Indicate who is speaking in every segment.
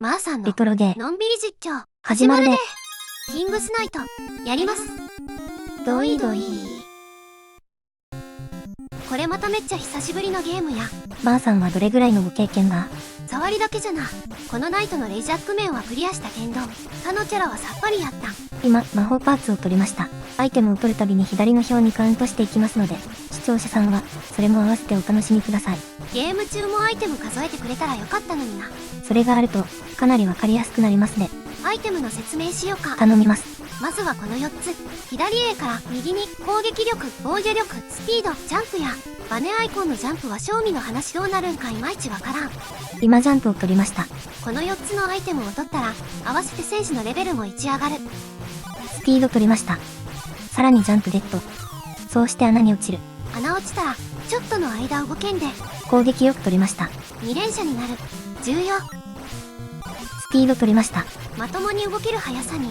Speaker 1: マーさんの
Speaker 2: レトロゲー
Speaker 1: のんびり実況
Speaker 2: 始まるで。
Speaker 1: キングスナイトやります。
Speaker 2: どいどい。
Speaker 1: これまためっちゃ久しぶりのゲームや。
Speaker 2: マーさんはどれぐらいのご経験が？
Speaker 1: 触りだけじゃな。このナイトのレジャック面はクリアしたけんど、他のキャラはさっぱりやったん。
Speaker 2: 今魔法パーツを取りました。アイテムを取るたびに左の表にカウントしていきますので、視聴者さんはそれも合わせてお楽しみください。
Speaker 1: ゲーム中もアイテム数えてくれたらよかったのにな。
Speaker 2: それがあるとかなりわかりやすくなりますね。
Speaker 1: アイテムの説明しようか。
Speaker 2: 頼みます。
Speaker 1: まずはこの4つ。左 A から右に攻撃力、防御力、スピード、ジャンプやバネアイコンのジャンプは正味の話どうなるんかいまいちわからん。
Speaker 2: 今ジャンプを取りました。
Speaker 1: この4つのアイテムを取ったら合わせて戦士のレベルも1上がる。
Speaker 2: スピード取りました。さらにジャンプゲット。そうして穴に落ちる。
Speaker 1: 穴落ちたらちょっとの間動けんで
Speaker 2: 攻撃よく取りました。
Speaker 1: 2連射になる。重要。
Speaker 2: スピード取りました。
Speaker 1: まともに動ける速さに。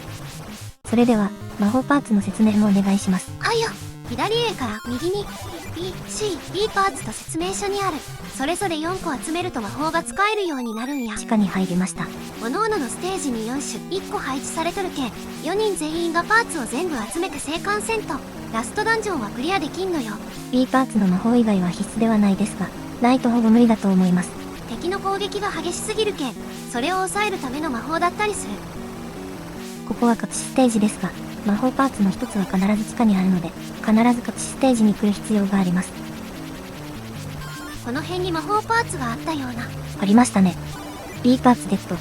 Speaker 2: それでは魔法パーツの説明もお願いします。
Speaker 1: はいよ。左 A から右に B、C、D パーツと説明書にある。それぞれ4個集めると魔法が使えるようになるんや。
Speaker 2: 地下に入りました。
Speaker 1: 各々のステージに4種1個配置されとるけ、4人全員がパーツを全部集めて生還せんとラストダンジョンはクリアできんのよ。
Speaker 2: B パーツの魔法以外は必須ではないですが、ないとほぼ無理だと思います。
Speaker 1: 敵の攻撃が激しすぎるけ、それを抑えるための魔法だったりする。
Speaker 2: ここは隠しステージですが、魔法パーツの一つは必ず地下にあるので、必ず隠しステージに来る必要があります。
Speaker 1: この辺に魔法パーツがあったような。
Speaker 2: ありましたね。B パーツゲット。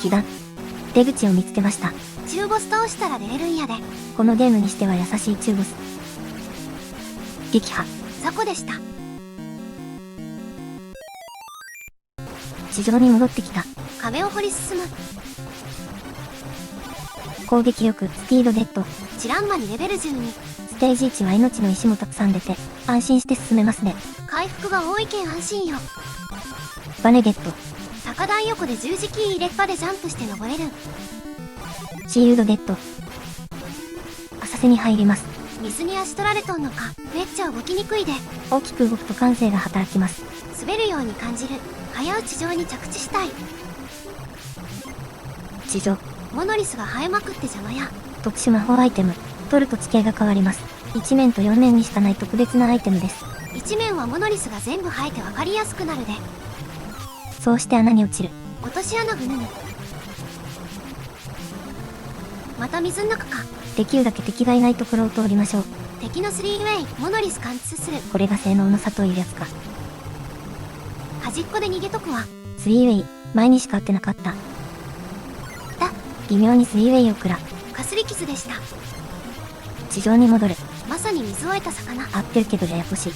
Speaker 2: 被弾。出口を見つけました。
Speaker 1: 中ボス倒したら出れるんやで。
Speaker 2: このゲームにしては優しい中ボス。撃破。
Speaker 1: 雑魚でした。
Speaker 2: 地上に戻ってきた。
Speaker 1: 壁を掘り進む。
Speaker 2: 攻撃力、スピードゲット。
Speaker 1: チランマにレベル12。
Speaker 2: ステージ1は命の石もたくさん出て、安心して進めますね。
Speaker 1: 回復が多いけん安心よ。
Speaker 2: バネゲット。
Speaker 1: 高台横で十字キー入れっぱでジャンプして登れる。
Speaker 2: シールドゲット。浅瀬に入ります。
Speaker 1: 水に足取られとんのか。めっちゃ動きにくいで。
Speaker 2: 大きく動くと感性が働きます。
Speaker 1: 滑るように感じる。早打ち上に着地したい。
Speaker 2: 地上。
Speaker 1: モノリスが生えまくって邪魔や。
Speaker 2: 特殊魔法アイテム。取ると地形が変わります。1面と4面にしかない特別なアイテムです。
Speaker 1: 1面はモノリスが全部生えて分かりやすくなるで。
Speaker 2: そうして穴に落ちる。
Speaker 1: 落とし穴ぐぬぬ。また水ん中か。
Speaker 2: できるだけ敵がいないところを通りましょう。
Speaker 1: 敵の3ウェイ、モノリス貫通する。
Speaker 2: これが性能の差というやつか。
Speaker 1: 端っこで逃げとくわ。
Speaker 2: スリーウェイ、前にしか会ってなかった。微妙にスリーウェイを食ら。
Speaker 1: かすり傷でした。
Speaker 2: 地上に戻る。
Speaker 1: まさに水を得た魚。
Speaker 2: 合ってるけどややこしい。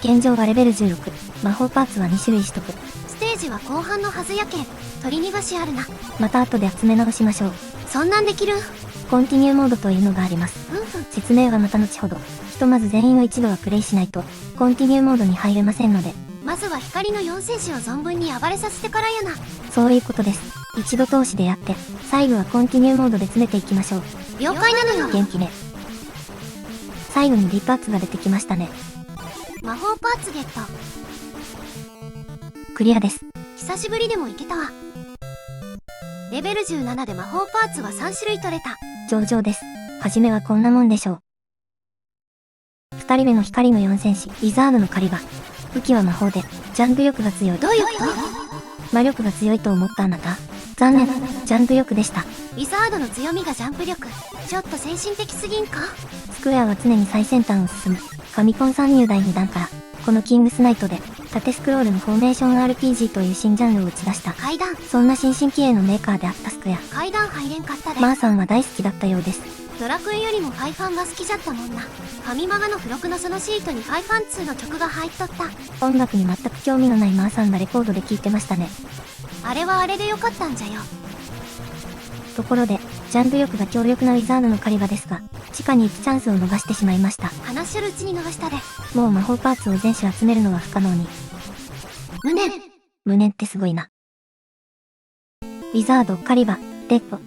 Speaker 2: 現状はレベル16。魔法パーツは2種類取得。
Speaker 1: ステージは後半のはずやけん。取り逃がしあるな。
Speaker 2: また後で集め直しましょう。
Speaker 1: そんなんできるん？
Speaker 2: コンティニューモードというのがあります。説明はまた後ほど。ひとまず全員を一度はプレイしないと、コンティニューモードに入れませんので。
Speaker 1: まずは光の4戦士を存分に暴れさせてからやな。
Speaker 2: そういうことです。一度通しでやって、最後はコンティニューモードで詰めていきましょう。
Speaker 1: 了解なのよ。
Speaker 2: 元気ね。最後にDパーツが出てきましたね。
Speaker 1: 魔法パーツゲット。
Speaker 2: クリアです。
Speaker 1: 久しぶりでもいけたわ。レベル17で魔法パーツは3種類取れた。
Speaker 2: 上々です。はじめはこんなもんでしょう。2人目の光の4戦士、ウィザードの狩り場。武器は魔法で、ジャンプ力が強い。
Speaker 1: どういうこと？
Speaker 2: 魔力が強いと思ったあなた。残念、ジャンプ力でした。
Speaker 1: ウィザードの強みがジャンプ力。ちょっと先進的すぎんか？
Speaker 2: スクエアは常に最先端を進む。ファミコン参入第2弾から、このキングスナイトで、縦スクロールのフォーメーション RPG という新ジャンルを打ち出した。
Speaker 1: 階段。
Speaker 2: そんな新進気鋭のメーカーであったスクエア。
Speaker 1: 階段入れんかったで。
Speaker 2: マーさんは大好きだったようです。
Speaker 1: ドラクエよりもファイファンが好きじゃったもんな。ファミマガの付録のそのシートにファイファン2の曲が入っとった。
Speaker 2: 音楽に全く興味のないマーさんがレコードで聴いてましたね。
Speaker 1: あれはあれでよかったんじゃよ。
Speaker 2: ところで、ジャンプ力が強力なウィザードの狩り場ですが、地下に行くチャンスを逃してしまいました。
Speaker 1: 話しるうちに逃したで。
Speaker 2: もう魔法パーツを全種集めるのは不可能に。無念ってすごいな。ウィザード、狩り場、デッド。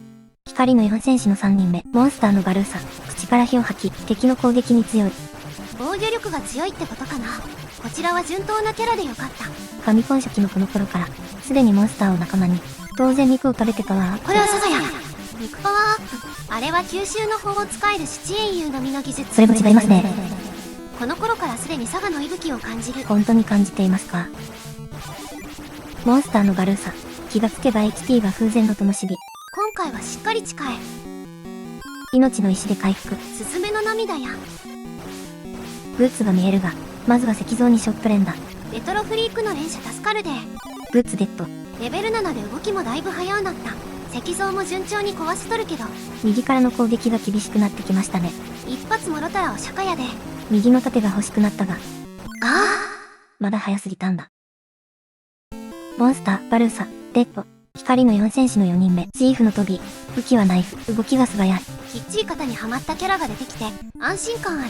Speaker 2: 光の4戦士の3人目、モンスターのバルーサ。口から火を吐き、敵の攻撃に強い。
Speaker 1: 防御力が強いってことかな。こちらは順当なキャラでよかった。
Speaker 2: ファミコン初期のこの頃から、すでにモンスターを仲間に、当然肉を食べてパワーアップ。
Speaker 1: これはサザヤ。肉パワーアップ。あれは吸収の法を使える七英雄のみの技術。
Speaker 2: それも違いますね。
Speaker 1: この頃からすでにサガの息吹を感じる。
Speaker 2: 本当に感じていますか？モンスターのガルーサ。気がつけば HP が風前の灯火。
Speaker 1: 今回はしっかり近え。
Speaker 2: 命の石で回復。
Speaker 1: スズメの涙や。
Speaker 2: ブーツが見えるが、まずは石像にショット連打。
Speaker 1: レトロフリークの連射助かるで。
Speaker 2: ブーツデッド。
Speaker 1: レベル7で動きもだいぶ早うなった。石像も順調に壊しとるけど、
Speaker 2: 右からの攻撃が厳しくなってきましたね。
Speaker 1: 一発もろたらお釈迦やで。
Speaker 2: 右の盾が欲しくなったが、
Speaker 1: あ
Speaker 2: まだ早すぎたんだ。モンスター、バルーサ、デッド、光の4戦士の4人目、チーフの飛び、武器はナイフ、動きが素早い。
Speaker 1: きっちり型にはまったキャラが出てきて、安心感ある。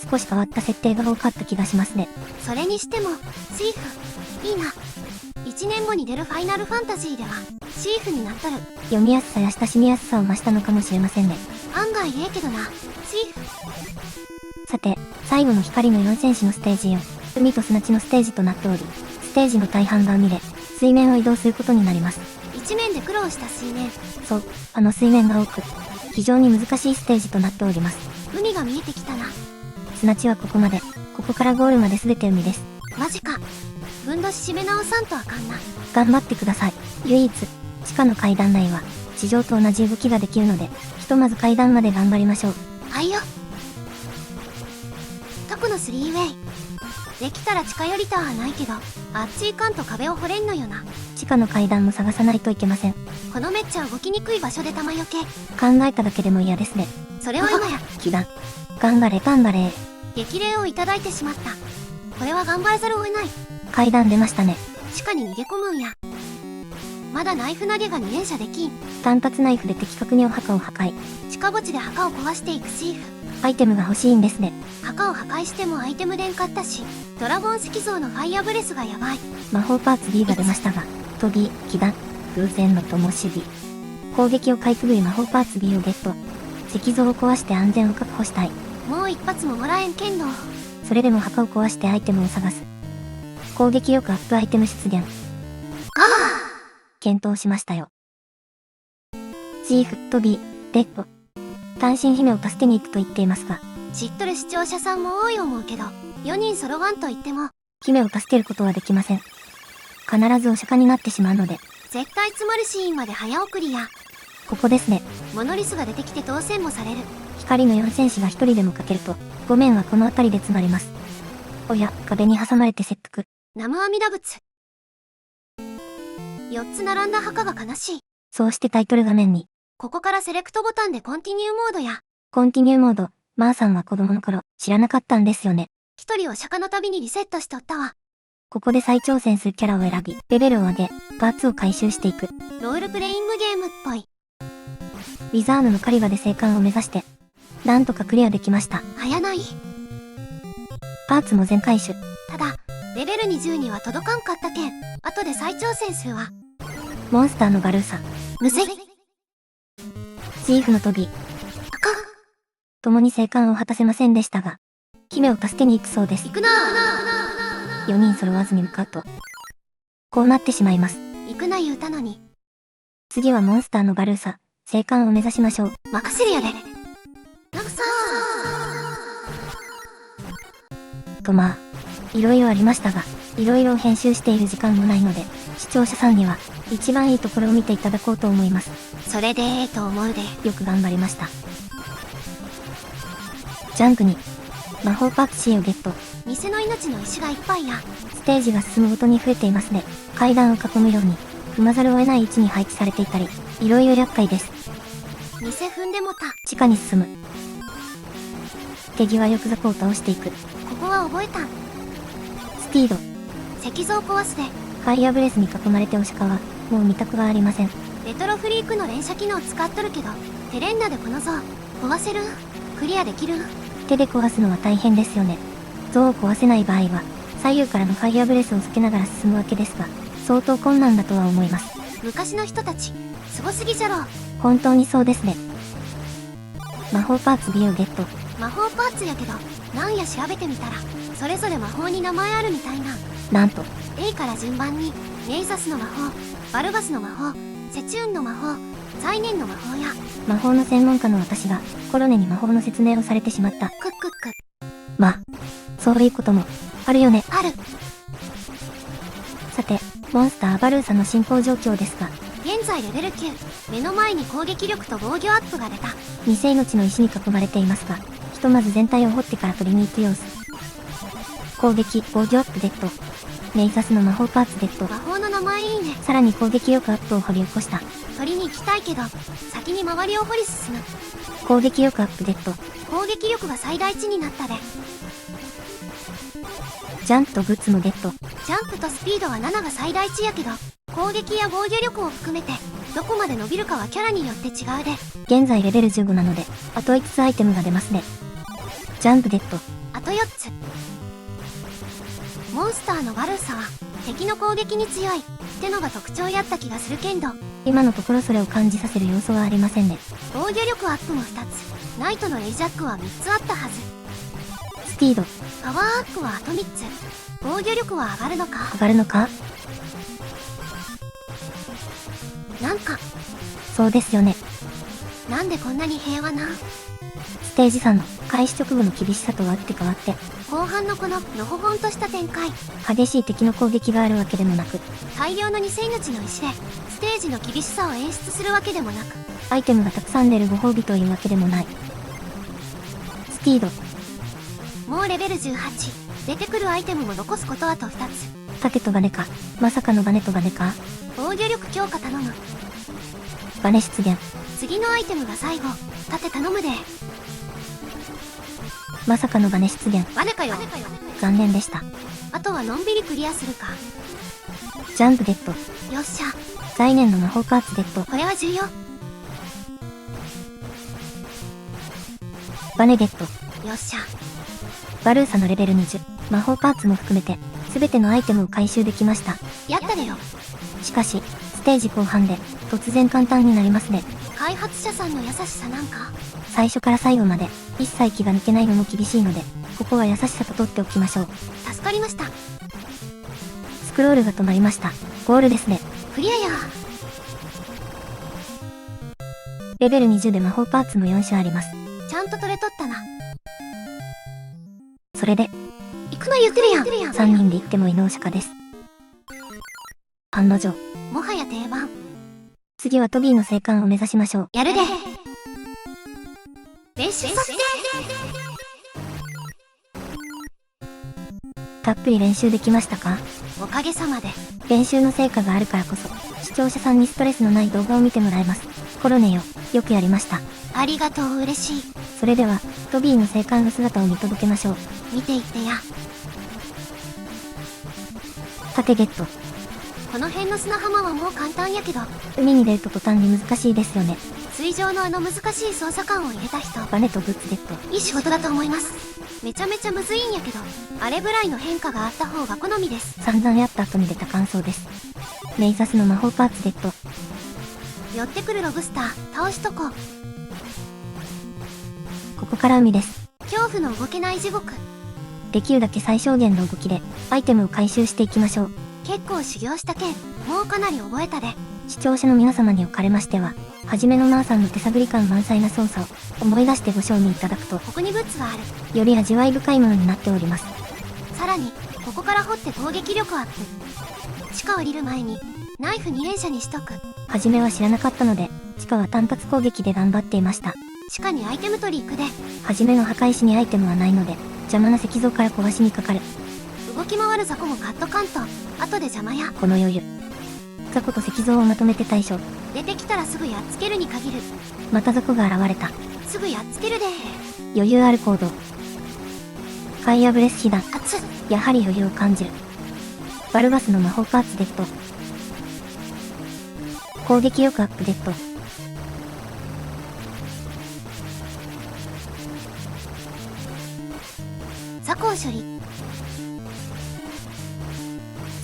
Speaker 2: 少し変わった設定が多かった気がしますね。
Speaker 1: それにしても、チーフ、いいな。1年後に出るファイナルファンタジーでは、チーフになっとる。
Speaker 2: 読みやすさや親しみやすさを増したのかもしれませんね。
Speaker 1: 案外ええけどな、チーフ。
Speaker 2: さて、最後の光の4戦士のステージ4、海と砂地のステージとなっており、ステージの大半が海で、水面を移動することになります。
Speaker 1: 一面で苦労した水面。
Speaker 2: そう、水面が多く、非常に難しいステージとなっております。
Speaker 1: 海が見えてきたな。
Speaker 2: 砂地はここまで、ここからゴールまで全て海です。
Speaker 1: マジか。ふんどし締め直さんとあかんな。
Speaker 2: 頑張ってください。唯一、地下の階段内は、地上と同じ動きができるので、ひとまず階段まで頑張りましょう。
Speaker 1: はいよ。タコのスリーウェイ。できたら近寄りたはないけど、あっち行かんと壁を掘れんのよな。
Speaker 2: 地下の階段も探さないといけません。
Speaker 1: このめっちゃ動きにくい場所で玉よけ。
Speaker 2: 考えただけでも嫌ですね。
Speaker 1: それは今や。
Speaker 2: 気団。頑張れ頑張れ。
Speaker 1: 激励をいただいてしまった。これは頑張らざるを得ない。
Speaker 2: 階段出ましたね。
Speaker 1: 地下に逃げ込むんや。まだナイフ投げが2連射できん。
Speaker 2: 単発ナイフで的確にお墓を破壊。
Speaker 1: 地下墓地で墓を壊していくシーフ。
Speaker 2: アイテムが欲しいんですね。
Speaker 1: 墓を破壊してもアイテムでんかったし、ドラゴン石像のファイアブレスがやばい。
Speaker 2: 魔法パーツ B が出ましたが、飛び、気弾、風前の灯火。攻撃をかいくぐり魔法パーツ B をゲット。石像を壊して安全を確保したい。
Speaker 1: もう一発ももらえんけんど。
Speaker 2: それでも墓を壊してアイテムを探す。攻撃力アップアイテム出現。検討しましたよ。チーフ、トビー、レッド。単身姫を助けに行くと言っていますが、
Speaker 1: 知っとる視聴者さんも多い思うけど、4人揃わんと言っても、
Speaker 2: 姫を助けることはできません。必ずお釈迦になってしまうので。
Speaker 1: 絶対詰まるシーンまで早送りや。
Speaker 2: ここですね。
Speaker 1: モノリスが出てきて当選もされる。
Speaker 2: 光の4戦士が一人でもかけると、5面はこの辺りで詰まります。おや、壁に挟まれて切腹。
Speaker 1: 南無阿弥陀仏。4つ並んだ墓が悲しい。
Speaker 2: そうしてタイトル画面に。
Speaker 1: ここからセレクトボタンでコンティニューモードや。
Speaker 2: コンティニューモード、マーさんは子供の頃、知らなかったんですよね。
Speaker 1: 一人お釈迦の旅にリセットしとったわ。
Speaker 2: ここで再挑戦するキャラを選び、レベルを上げ、パーツを回収していく。
Speaker 1: ロールプレイングゲームっぽい。
Speaker 2: ウィザーヌの狩り場で生還を目指して、なんとかクリアできました。
Speaker 1: 早ない。
Speaker 2: パーツも全回収。
Speaker 1: ただ、レベル20には届かんかったけん、後で再挑戦するわ。
Speaker 2: モンスターのガルーサ。
Speaker 1: むずい。
Speaker 2: チーフのトビー。
Speaker 1: あかん。
Speaker 2: 共に生還を果たせませんでしたが、姫を助けに行くそうです。
Speaker 1: 行くな
Speaker 2: 4人揃わずに向かうと、こうなってしまいます。
Speaker 1: 行くな言うたのに。
Speaker 2: 次はモンスターのガルーサ、生還を目指しましょう。
Speaker 1: 任せるやで。なくさ
Speaker 2: とまあ、いろいろありましたが、いろいろ編集している時間もないので、視聴者さんには、一番いいところを見ていただこうと思います。
Speaker 1: それでええと思うで。
Speaker 2: よく頑張りました。ジャンクに、魔法パーツ C をゲット。
Speaker 1: 偽の命の石がいっぱいや。
Speaker 2: ステージが進むごとに増えていますね。階段を囲むように、踏まざるを得ない位置に配置されていたり、いろいろ厄介です。
Speaker 1: 偽踏んでもた。
Speaker 2: 地下に進む。手際よく雑魚を倒していく。
Speaker 1: ここは覚えたん。
Speaker 2: スピード。
Speaker 1: 石像壊すで。
Speaker 2: ファイアブレスに囲まれてお鹿は、もう見たくはありません。
Speaker 1: レトロフリークの連射機能使っとるけど、テレンナでこの像、壊せるん？クリアできるん？
Speaker 2: 手で壊すのは大変ですよね。像を壊せない場合は、左右からのファイアブレスをつけながら進むわけですが、相当困難だとは思います。
Speaker 1: 昔の人たち、すごすぎじゃろう。
Speaker 2: 本当にそうですね。魔法パーツ B をゲット。
Speaker 1: 魔法パーツやけど、なんや調べてみたらそれぞれ魔法に名前あるみたいな。
Speaker 2: なんと、
Speaker 1: A から順番にメイザスの魔法、バルバスの魔法、セチューンの魔法、サイネンの魔法や。
Speaker 2: 魔法の専門家の私が、コロネに魔法の説明をされてしまった。
Speaker 1: クックック。
Speaker 2: まあ、そういうことも、あるよね。
Speaker 1: ある。
Speaker 2: さて、モンスターバルーサの進行状況ですが、
Speaker 1: 現在レベル9。目の前に攻撃力と防御アップが出た。
Speaker 2: 偽命の石に囲まれていますが、ひとまず全体を掘ってから取りに行く様子。攻撃、防御アップデッド。メイザスの魔法パーツデッド。
Speaker 1: 魔法の名前いいね。
Speaker 2: さらに攻撃力アップを掘り起こした。
Speaker 1: 取りに行きたいけど、先に周りを掘り進む。
Speaker 2: 攻撃力アップデッド。
Speaker 1: 攻撃力が最大値になったで。
Speaker 2: ジャンプとグッズもデッド。
Speaker 1: ジャンプとスピードは7が最大値やけど、攻撃や防御力を含めて、どこまで伸びるかはキャラによって違うで。
Speaker 2: 現在レベル15なので、あと5つアイテムが出ますね。ジャンプデッド。
Speaker 1: あと4つ。モンスターのバルーサは、敵の攻撃に強い、ってのが特徴やった気がするけんど、
Speaker 2: 今のところそれを感じさせる要素はありませんね。
Speaker 1: 防御力アップも2つ、ナイトのエイジャックは3つあったはず。
Speaker 2: スピード、
Speaker 1: パワーアップはあと3つ。防御力は上がるのか？
Speaker 2: 上がるのか？
Speaker 1: なんか、
Speaker 2: そうですよね。
Speaker 1: なんでこんなに平和な？
Speaker 2: ステージ3の開始直後の厳しさとは打って変わって、
Speaker 1: 後半のこののほほんとした展開。
Speaker 2: 激しい敵の攻撃があるわけでもなく、
Speaker 1: 大量の偽命の石で、ステージの厳しさを演出するわけでもなく、
Speaker 2: アイテムがたくさん出るご褒美というわけでもない。スピード、
Speaker 1: もうレベル18。出てくるアイテムも残すことあと2つ。
Speaker 2: 盾とバネか、まさかのバネとバネか。
Speaker 1: 防御力強化頼む。
Speaker 2: バネ出現、
Speaker 1: 次のアイテムが最後。盾頼むで。
Speaker 2: まさかのバネ出現。
Speaker 1: バネかよ。
Speaker 2: 残念でした。
Speaker 1: あとはのんびりクリアするか。
Speaker 2: ジャンプデッド、
Speaker 1: よっしゃ。
Speaker 2: 概念の魔法パーツデッド、
Speaker 1: これは重要。
Speaker 2: バネデッド、
Speaker 1: よっしゃ。
Speaker 2: バルーサのレベル20、魔法パーツも含めて、すべてのアイテムを回収できました。
Speaker 1: やったでよ。
Speaker 2: しかし、ステージ後半で、突然簡単になりますね。
Speaker 1: 開発者さんの優しさなんか。
Speaker 2: 最初から最後まで、一切気が抜けないのも厳しいので、ここは優しさと取っておきましょう。
Speaker 1: 助かりました。
Speaker 2: スクロールが止まりました。ゴールですね。
Speaker 1: クリアや。
Speaker 2: レベル20で魔法パーツも4種あります。
Speaker 1: ちゃんと取れとったな。
Speaker 2: それで、
Speaker 1: 行くの言ってるやん。
Speaker 2: 3人で行っても異能者化です。案の定、
Speaker 1: もはや定番。
Speaker 2: 次はトビーの生還を目指しましょう。
Speaker 1: やるで。練習させて。
Speaker 2: たっぷり練習できましたか？
Speaker 1: おかげさまで。
Speaker 2: 練習の成果があるからこそ、視聴者さんにストレスのない動画を見てもらえます。コロネよ、よくやりました。
Speaker 1: ありがとう、嬉しい。
Speaker 2: それでは、トビーの生還の姿を見届けましょう。
Speaker 1: 見ていってや。
Speaker 2: 盾ゲット。
Speaker 1: この辺の砂浜はもう簡単やけど、
Speaker 2: 海に出ると途端に難しいですよね。
Speaker 1: 水上のあの難しい操作感を入れた人、
Speaker 2: バネとグッズデッド。
Speaker 1: いい仕事だと思います。めちゃめちゃむずいんやけど、あれぐらいの変化があった方が好みです。
Speaker 2: 散々やった後に出た感想です。メイザスの魔法パーツデッド。
Speaker 1: 寄ってくるロブスター、倒しとこう。
Speaker 2: ここから海です。
Speaker 1: 恐怖の動けない地獄。
Speaker 2: できるだけ最小限の動きで、アイテムを回収していきましょう。
Speaker 1: 結構修行したけん、もうかなり覚えたで。
Speaker 2: 視聴者の皆様におかれましては、はじめのマーさんの手探り感満載な操作を思い出してご賞味いただくと、
Speaker 1: ここにグッズがある。
Speaker 2: より味わい深いものになっております。
Speaker 1: さらに、ここから掘って攻撃力アップ。地下降りる前に、ナイフ2連射にしとく。
Speaker 2: はじめは知らなかったので、地下は単発攻撃で頑張っていました。
Speaker 1: 地下にアイテム取り行くで。
Speaker 2: はじめの墓石にアイテムはないので、邪魔な石像から壊しにかかる。
Speaker 1: 動き回る雑魚もカットカント。後で邪魔や。
Speaker 2: この余裕。雑魚と石像をまとめて対処。
Speaker 1: 出てきたらすぐやっつけるに限る。
Speaker 2: また雑魚が現れた。
Speaker 1: すぐやっつけるで。
Speaker 2: 余裕ある行動。ファイアブレス被弾。
Speaker 1: 熱っ。
Speaker 2: やはり余裕を感じる。バルバスの魔法パーツデッド。攻撃力アップデッド。
Speaker 1: 雑魚を処理。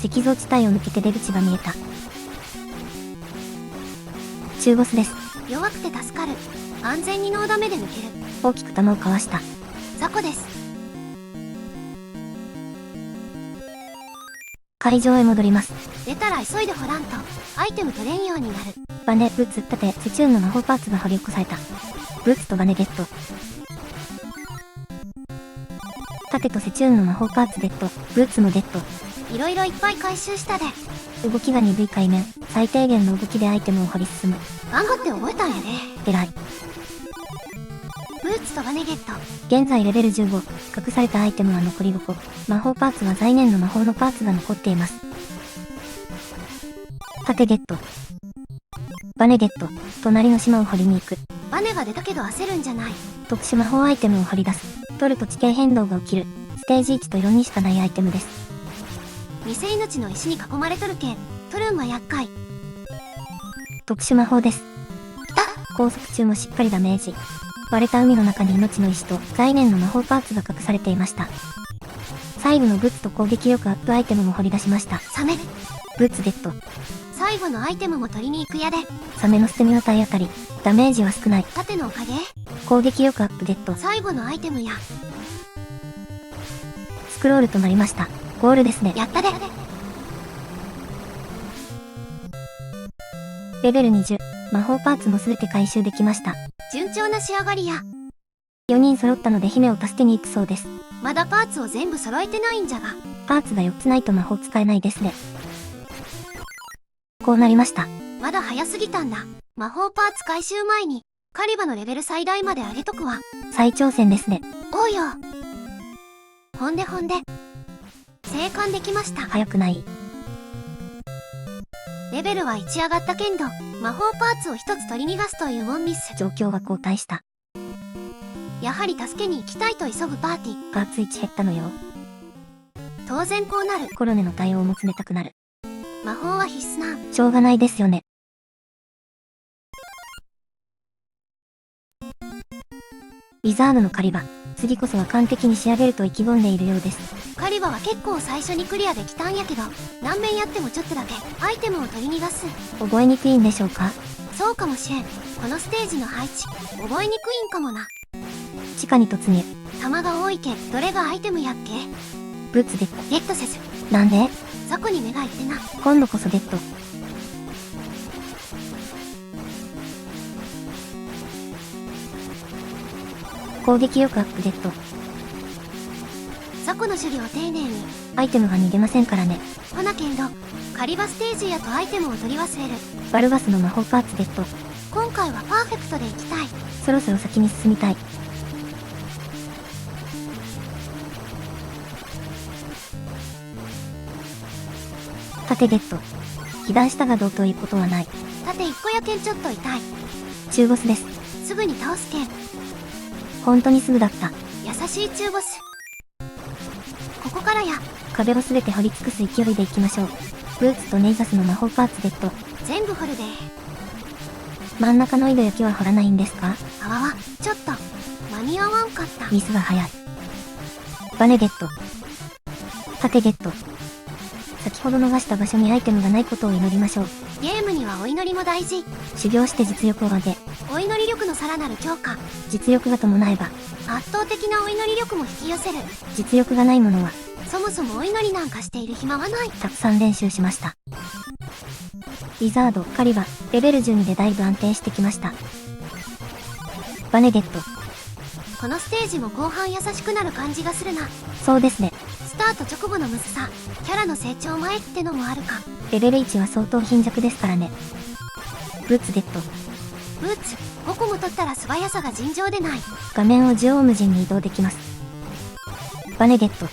Speaker 2: 石像地帯を抜けて出口が見えた。中ボスです。
Speaker 1: 弱くて助かる。安全にノーダメで抜ける。
Speaker 2: 大きく弾をかわした。
Speaker 1: ザコです。
Speaker 2: 会場へ戻ります。
Speaker 1: 出たら急いで掘らんと、アイテム取れんようになる。
Speaker 2: バネ、ブーツ、盾、セチューンの魔法パーツが掘り起こされた。ブーツとバネゲット。盾とセチューンの魔法パーツゲット。ブーツもゲット。
Speaker 1: いろいろいっぱい回収したで。
Speaker 2: 動きが鈍い海面。最低限の動きでアイテムを掘り進む。
Speaker 1: 頑張って覚えたんやで。
Speaker 2: 偉い。
Speaker 1: ブーツとバネゲット。
Speaker 2: 現在レベル15。隠されたアイテムは残り5個。魔法パーツは在燃の魔法のパーツが残っています。盾ゲット。バネゲット。隣の島を掘りに行く。
Speaker 1: バネが出たけど焦るんじゃない。
Speaker 2: 特殊魔法アイテムを掘り出す。取ると地形変動が起きる。ステージ1と4にしかないアイテムです。
Speaker 1: 偽命の石に囲まれとるけん、取るんは厄介。
Speaker 2: 特殊魔法です。拘束中もしっかりダメージ。割れた海の中に命の石と在燃の魔法パーツが隠されていました。最後のブツと攻撃力アップアイテムも掘り出しました。
Speaker 1: サメ。
Speaker 2: ブツゲット。
Speaker 1: 最後のアイテムも取りに行くやで。
Speaker 2: サメの捨て身の体当たり。ダメージは少ない。
Speaker 1: 盾のおかげ。
Speaker 2: 攻撃力アップゲット。
Speaker 1: 最後のアイテムや。
Speaker 2: スクロールとなりました。ゴールですね。
Speaker 1: やったで。
Speaker 2: レベル20。魔法パーツもすべて回収できました。
Speaker 1: 順調な仕上がりや。
Speaker 2: 4人揃ったので姫を助けに行くそうです。
Speaker 1: まだパーツを全部揃えてないんじゃが。
Speaker 2: パーツが4つないと魔法使えないですね。こうなりました。
Speaker 1: まだ早すぎたんだ。魔法パーツ回収前に、カリバのレベル最大まで上げとくわ。
Speaker 2: 再挑戦ですね。
Speaker 1: おうよ。ほんで。生還できました。
Speaker 2: 早くない。
Speaker 1: レベルは1上がったけんど、魔法パーツを1つ取り逃がすというモンミス。
Speaker 2: 状況は後退した。
Speaker 1: やはり助けに行きたいと急ぐパーティー。
Speaker 2: パーツ1減ったのよ。
Speaker 1: 当然こうなる。
Speaker 2: コロネの対応も冷たくなる。
Speaker 1: 魔法は必須なん。
Speaker 2: しょうがないですよね。ウィザードのカリバ。次こそは完璧に仕上げると意気込んでいるようです。
Speaker 1: カリバは結構最初にクリアできたんやけど、何面やってもちょっとだけアイテムを取り逃がす。
Speaker 2: 覚えにくいんでしょうか？
Speaker 1: そうかもしれん。このステージの配置、覚えにくいんかもな。
Speaker 2: 地下に突入。
Speaker 1: 弾が多いけ、どれがアイテムやっけ？
Speaker 2: ブーツゲット。
Speaker 1: ゲットせず。
Speaker 2: なんで？
Speaker 1: ザコに目がいってな。
Speaker 2: 今度こそゲット。攻撃力アップゲット。
Speaker 1: ザコの狩猟を丁寧に。
Speaker 2: アイテムが逃げませんからね。
Speaker 1: ほなけんど、カリバステージやとアイテムを取り忘れる。
Speaker 2: バルバスの魔法パーツゲット。
Speaker 1: 今回はパーフェクトでいきたい。
Speaker 2: そろそろ先に進みたい。盾ゲット。被弾したがどうということはない。
Speaker 1: 盾1個やけんちょっと痛い。
Speaker 2: 中ボスです。
Speaker 1: すぐに倒すけん。
Speaker 2: 本当にすぐだった。
Speaker 1: 優しい中ボス。ここからや。
Speaker 2: 壁をすべて掘り尽くす勢いでいきましょう。ブーツとネイザスの魔法パーツゲット。
Speaker 1: 全部掘るで。
Speaker 2: 真ん中の井戸焼きは掘らないんですか？
Speaker 1: あわわ、ちょっと。間に合わんかった。
Speaker 2: ミスが早い。バネゲット。盾ゲット。先ほど逃した場所にアイテムがないことを祈りましょう。
Speaker 1: ゲームにはお祈りも大事。
Speaker 2: 修行して実力を上げ。
Speaker 1: お祈り力のさらなる強化。
Speaker 2: 実力が伴えば
Speaker 1: 圧倒的なお祈り力も引き寄せる。
Speaker 2: 実力がないものは
Speaker 1: そもそもお祈りなんかしている暇はない。
Speaker 2: たくさん練習しました。ウィザード、カリバ、レベル12でだいぶ安定してきました。バネゲット。
Speaker 1: このステージも後半優しくなる感じがするな。
Speaker 2: そうですね。
Speaker 1: スタート直後のむずさ、キャラの成長前ってのもあるか。
Speaker 2: レベル1は相当貧弱ですからね。ブーツゲット。
Speaker 1: ブーツ、5個も取ったら素早さが尋常でない。
Speaker 2: 画面を縦横無尽に移動できます。バネゲット。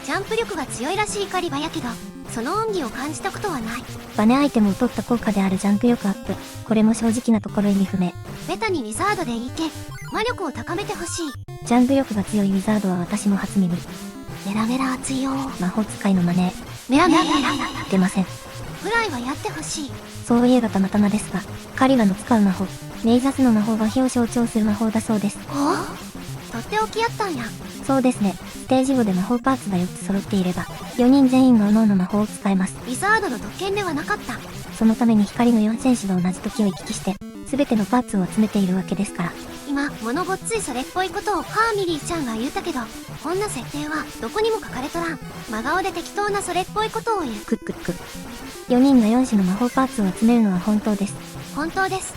Speaker 1: ジャンプ力が強いらしいカリバやけど、その恩義を感じたことはない。
Speaker 2: バネアイテムを取った効果であるジャンプ力アップ。これも正直なところ意味不明。
Speaker 1: ベタにウィザードでいいけ。魔力を高めてほしい。
Speaker 2: ジャンプ力が強いウィザードは私も初耳。
Speaker 1: メラメラ熱いよ。
Speaker 2: 魔法使いのマネー。
Speaker 1: メラメラ
Speaker 2: 出ません。
Speaker 1: ぐらいはやってほしい。
Speaker 2: そういえばたまたまですが、カリバの使う魔法、ネイザスの魔法は火を象徴する魔法だそうです。
Speaker 1: おお、とっておきやったんや。
Speaker 2: そうですね。ステージ5で魔法パーツが4つ揃っていれば、4人全員が各々魔法を使えます。
Speaker 1: ウィザードの特権ではなかった。
Speaker 2: そのために光の4戦士と同じ時を行き来して、すべてのパーツを集めているわけですから。
Speaker 1: 意今物ごっついそれっぽいことをハーミリーちゃんが言うたけど、こんな設定はどこにも書かれとらん。真顔で適当なそれっぽいことを言う。
Speaker 2: くっくっく。4人が4種の魔法パーツを集めるのは本当です。
Speaker 1: 本当です。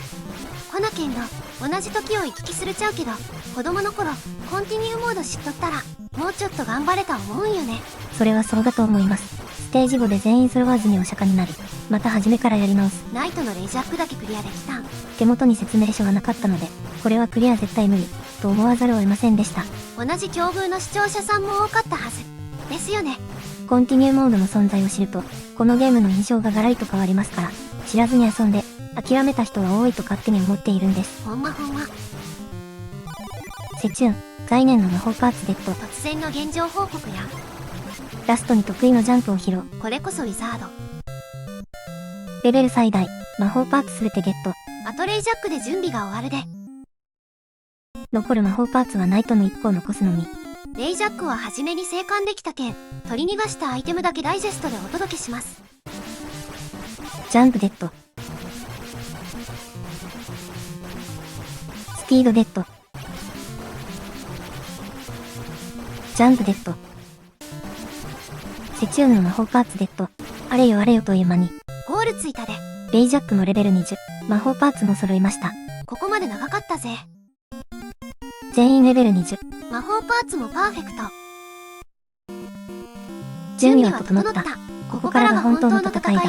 Speaker 1: こなけんど同じ時を行き来するちゃうけど、子供の頃コンティニューモード知っとったらもうちょっと頑張れた思うんよね。
Speaker 2: それはそうだと思います。ステージ5で全員揃わずにお釈迦になり、また初めからやり直す。
Speaker 1: ナイトのレイジャックだけクリアできたん。
Speaker 2: 手元に説明書はなかったので、これはクリア絶対無理、と思わざるを得ませんでした。
Speaker 1: 同じ境遇の視聴者さんも多かったはずですよね。
Speaker 2: コンティニューモードの存在を知ると、このゲームの印象がガラリと変わりますから、知らずに遊んで、諦めた人は多いと勝手に思っているんです。
Speaker 1: ほんま。
Speaker 2: セチューン、概念の魔法パーツゲット。
Speaker 1: 突然の現状報告や、
Speaker 2: ラストに得意のジャンプを披露。
Speaker 1: これこそウィザード。
Speaker 2: レベル最大、魔法パーツすべてゲット。
Speaker 1: あとレイジャックで準備が終わるで。
Speaker 2: 残る魔法パーツはナイトの1個を残すのみ。
Speaker 1: レイジャックは初めに生還できたけん、取り逃がしたアイテムだけダイジェストでお届けします。
Speaker 2: ジャンプゲット。スピードゲット。ジャンプゲット。セチューンの魔法パーツゲット。あれよあれよという間に。
Speaker 1: ゴールついたで。
Speaker 2: レイジャックもレベル20。魔法パーツも揃いました。
Speaker 1: ここまで長かったぜ。
Speaker 2: 全員レベル20。
Speaker 1: 魔法パーツもパーフェクト。
Speaker 2: 準備は整った。ここからが本当の戦いだ。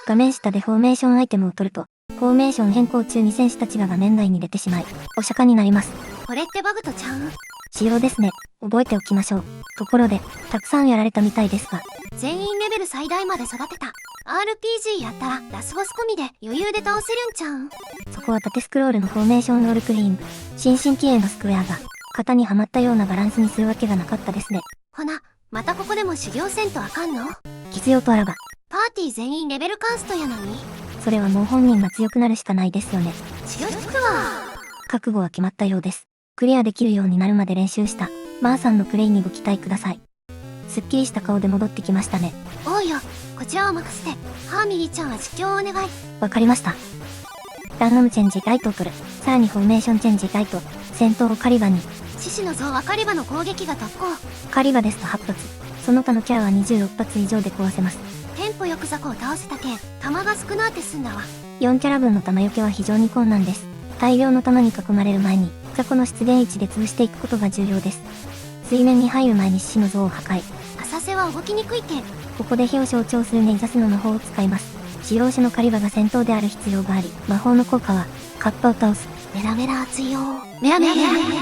Speaker 2: 画面下でフォーメーションアイテムを取ると、フォーメーション変更中に戦士たちが画面内に出てしまい、お釈迦になります。
Speaker 1: これってバグとちゃうん？
Speaker 2: 仕様ですね。覚えておきましょう。ところで、たくさんやられたみたいですが。
Speaker 1: 全員レベル最大まで育てた。RPG やったらラスボス込みで余裕で倒せるんちゃうん？
Speaker 2: そこは縦スクロールのフォーメーションロールプレイング。新進気鋭のスクエアが、型にはまったようなバランスにするわけがなかったですね。
Speaker 1: ほな、またここでも修行せんとあかんの？
Speaker 2: 必要とあらば。
Speaker 1: パーティー全員レベルカーストやのに。
Speaker 2: それはもう本人が強くなるしかないですよね。
Speaker 1: 強くわ。
Speaker 2: 覚悟は決まったようです。クリアできるようになるまで練習した、マーさんのプレイにご期待ください。すっきりした顔で戻ってきましたね。
Speaker 1: おうよ、こちらを任せて、ハーミリーちゃんは実況をお願い。
Speaker 2: わかりました。ランダムチェンジライトを取る。さらにフォーメーションチェンジライト。戦闘をカリバに。
Speaker 1: 獅子の像はカリバの攻撃が特攻。
Speaker 2: カリバですと8発。その他のキャラは26発以上で壊せます。
Speaker 1: テンポよく雑魚を倒せたけん、弾が少なって済んだわ。
Speaker 2: 4キャラ分の弾よけは非常に困難です。大量の弾に囲まれる前に、雑魚の出現位置で潰していくことが重要です。水面に入る前に獅子の像を破壊。
Speaker 1: 浅瀬は動きにくいけん。
Speaker 2: ここで火を象徴するネイザスの魔法を使います。使用者のカリバが戦闘である必要があり、魔法の効果は、カッパを倒す。
Speaker 1: メラメラ熱いよー。メラメラメラメラ。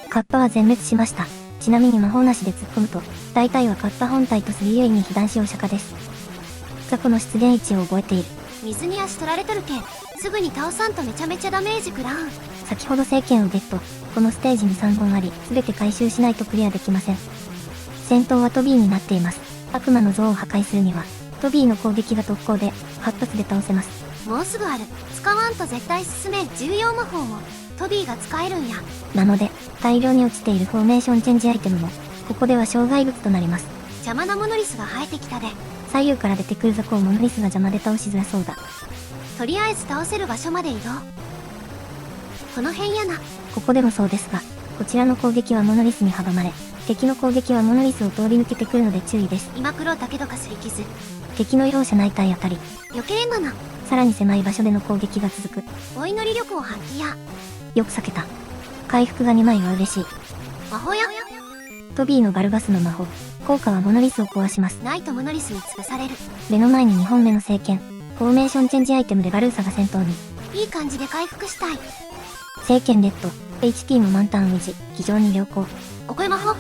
Speaker 2: カッパは全滅しました。ちなみに魔法なしで突っ込むと、大体はカッパ本体と3優位に被弾しお釈迦です。雑魚の出現位置を覚えている。
Speaker 1: 水に足取られとるけん、すぐに倒さんとめちゃめちゃダメージ食らうん。
Speaker 2: 先ほど聖剣をゲット。このステージに3本あり、すべて回収しないとクリアできません。戦闘はトビーになっています。悪魔の像を破壊するには、トビーの攻撃が特攻で、8発で倒せます。
Speaker 1: もうすぐある。使わんと絶対進めん重要魔法も、トビーが使えるんや。
Speaker 2: なので、大量に落ちているフォーメーションチェンジアイテムも、ここでは障害物となります。
Speaker 1: 邪魔なモノリスが生えてきたで。
Speaker 2: 左右から出てくる雑魚をモノリスが邪魔で倒しづらそうだ。
Speaker 1: とりあえず倒せる場所まで移動。この辺やな。
Speaker 2: ここでもそうですが、こちらの攻撃はモノリスに阻まれ、敵の攻撃はモノリスを通り抜けてくるので注意です。
Speaker 1: 今黒だけどかすり傷。
Speaker 2: 敵の容赦ない体当たり。
Speaker 1: 余計なな。
Speaker 2: さらに狭い場所での攻撃が続く。
Speaker 1: お祈り力を発揮や。
Speaker 2: よく避けた。回復が2枚は嬉しい。
Speaker 1: 魔法や。
Speaker 2: トビーのバルバスの魔法。効果はモノリスを壊します。
Speaker 1: ナイトモノリスに潰される。
Speaker 2: 目の前に2本目の聖剣。フォーメーションチェンジアイテムでバルーサが戦闘に。
Speaker 1: いい感じで回復したい。
Speaker 2: 聖剣レッド。HP も満タン維持。非常に良好。
Speaker 1: お声魔法。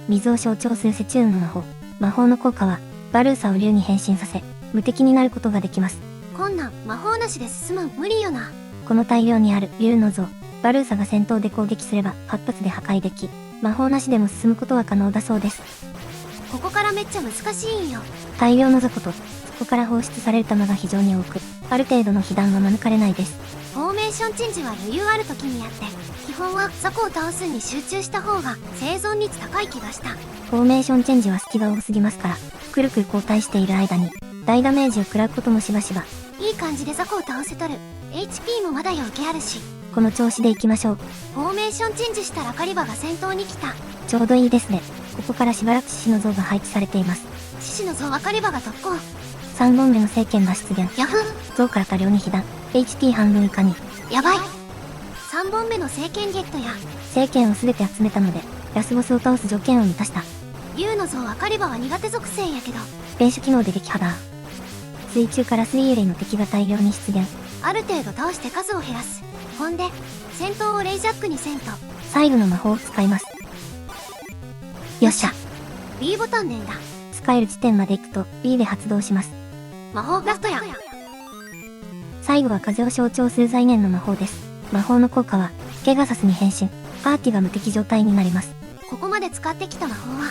Speaker 2: 水を象徴するセチューンの魔法。魔法の効果は、バルーサを竜に変身させ、無敵になることができます。
Speaker 1: こんなん魔法なしで進むん無理よな。
Speaker 2: この大量にある竜の像。バルーサが戦闘で攻撃すれば8発で破壊でき、魔法なしでも進むことは可能だそうです。
Speaker 1: ここからめっちゃ難しいんよ。
Speaker 2: 大量の雑魚と、そこから放出される弾が非常に多く、ある程度の被弾は免れないです。
Speaker 1: フォーメーションチェンジは余裕ある時にやって、基本は雑魚を倒すに集中した方が生存率高い気がした。
Speaker 2: フォーメーションチェンジは隙が多すぎますから、くるくる交代している間に、大ダメージを食らうこともしばしば。
Speaker 1: いい感じで雑魚を倒せとる。HP もまだ余計あるし。
Speaker 2: この調子でいきましょう。
Speaker 1: フォーメーションチェンジしたらカリバが先頭に来た。
Speaker 2: ちょうどいいですね。ここからしばらく獅子の像が配置されています。
Speaker 1: 獅子の像はカリバが特攻。
Speaker 2: 3本目の聖剣が出現。
Speaker 1: ヤフ
Speaker 2: 像から多量に被弾。HP 半分以下に。
Speaker 1: やばい。3本目の聖剣ゲットや。
Speaker 2: 聖剣を全て集めたので、ラスボスを倒す条件を満たした。
Speaker 1: 竜の像はカリバは苦手属性やけど、
Speaker 2: 連射機能で撃破だ。水中から3エレイの敵が大量に出現。
Speaker 1: ある程度倒して数を減らす。ほんで、戦闘をレイジャックにせんと。
Speaker 2: 最後の魔法を使います。よっしゃ。
Speaker 1: B ボタンねんだ。
Speaker 2: 使える地点まで行くと B で発動します。
Speaker 1: 魔法ラストや。
Speaker 2: 最後は風を象徴する財念の魔法です。魔法の効果は、ペガサスに変身。パーティが無敵状態になります。
Speaker 1: ここまで使ってきた魔法は、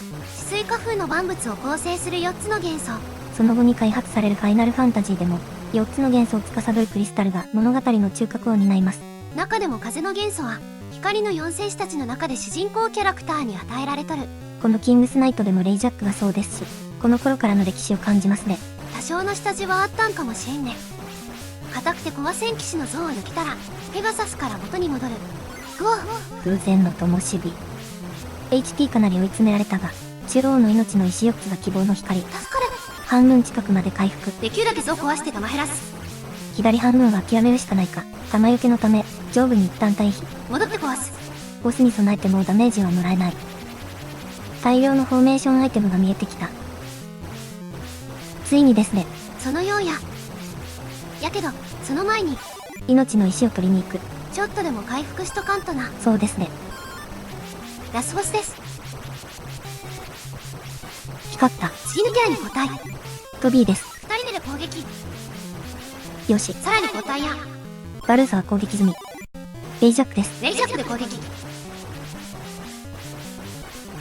Speaker 1: 止水花風の万物を構成する4つの元素。
Speaker 2: その後に開発されるファイナルファンタジーでも、4つの元素を司るクリスタルが物語の中核を担います。
Speaker 1: 中でも風の元素は、光の4戦士たちの中で主人公キャラクターに与えられとる。
Speaker 2: このキングスナイトでもレイジャックがそうですし、この頃からの歴史を感じますね。
Speaker 1: 多少の下地はあったんかもしれんね。硬くて怖戦騎士の像を抜けたら、ペガサスから元に戻る。うわっ、
Speaker 2: 偶然の灯火。HP かなり追い詰められたが、中央の命の石4つが希望の光。
Speaker 1: 助かる。
Speaker 2: 半分近くまで回復。
Speaker 1: できるだけ像壊して弾減らす。
Speaker 2: 左半分は諦めるしかないか。弾よけのため、上部に一旦退避。
Speaker 1: 戻って壊す。
Speaker 2: ボスに備えてもうダメージはもらえない。大量のフォーメーションアイテムが見えてきた。ついにですね。
Speaker 1: そのようや。やけど、その前に、
Speaker 2: 命の石を取りに行く。
Speaker 1: ちょっとでも回復しとかんとな。
Speaker 2: そうですね。
Speaker 1: ラスボスです。
Speaker 2: 光った。
Speaker 1: 次のキャラに交代。
Speaker 2: トビーです。
Speaker 1: 2人目で攻撃。
Speaker 2: よし。
Speaker 1: さらに交代や。
Speaker 2: バルーサは攻撃済み。レイジャックです。
Speaker 1: レイジャックで攻撃。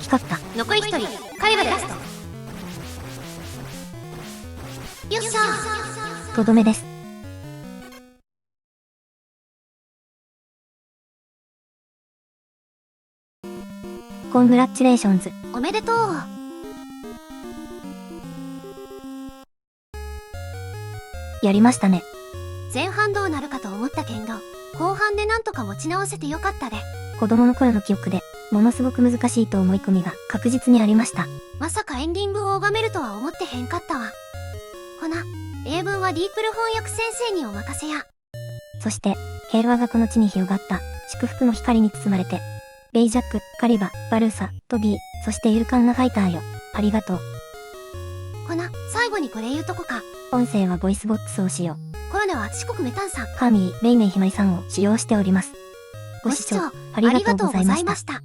Speaker 2: 光った。
Speaker 1: 残り1人、カリバでラスト。よっしゃー。
Speaker 2: とどめです。コングラッチュレーションズ。
Speaker 1: おめでとう。
Speaker 2: やりましたね。
Speaker 1: 前半どうなるかと思ったけんど、後半でなんとか持ち直せてよかったで。
Speaker 2: 子供の頃の記憶で、ものすごく難しいと思い込みが確実にありました。
Speaker 1: まさかエンディングを拝めるとは思ってへんかったわ。ほな、英文はディープル翻訳先生にお任せや。
Speaker 2: そして、平和がこの地に広がった、祝福の光に包まれて、レイジャック、カリバ、バルーサ、トビー、そしてイルカンナファイターよ。ありがとう。
Speaker 1: ほな、最後にこれ言うとこか。
Speaker 2: 音声はボイスボックスを使用。
Speaker 1: コロネは四国メタンさん、
Speaker 2: ハーミー、メイメイひまりさんを使用しております。ご視聴ありがとうございました。